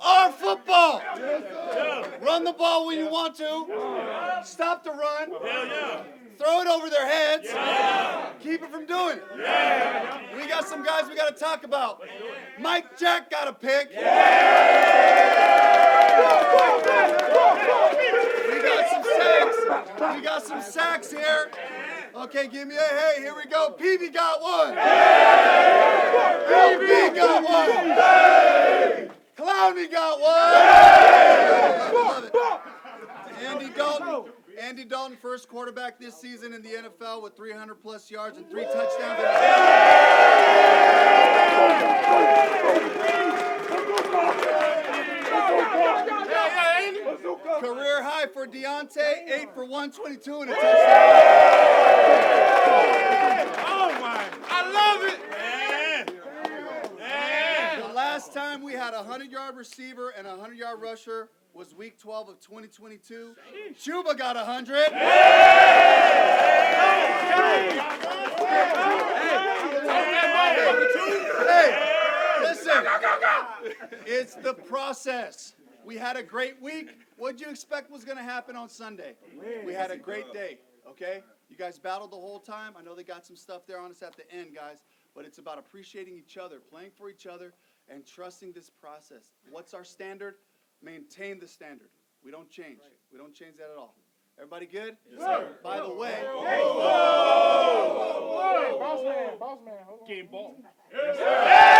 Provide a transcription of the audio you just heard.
our football. Run the ball when you want to. Stop the run. Throw it over their heads. Keep it from doing it. We got some guys we got to talk about. Mike Jack got a pick. We got some sacks here. Okay, give me a hey. Here we go. Peavy got one. LB got one. Clowney got one. Love it. Andy Dalton, first quarterback this season in the NFL with 300-plus yards and 3 touchdowns. Career high for Diontae, 8 for 122 and a touchdown. Oh my! I love it. The last time we had a 100-yard receiver and a 100-yard rusher was week 12 of 2022. Chuba got 100. Hey, listen. It's the process. We had a great week. What did you expect was going to happen on Sunday? We had a great day, okay? You guys battled the whole time. I know they got some stuff there on us at the end, guys, but it's about appreciating each other, playing for each other, and trusting this process. What's our standard? Maintain the standard. We don't change. We don't change that at all. Everybody good? Yes, sir. By the way. Boss man. Game ball. Yes, sir.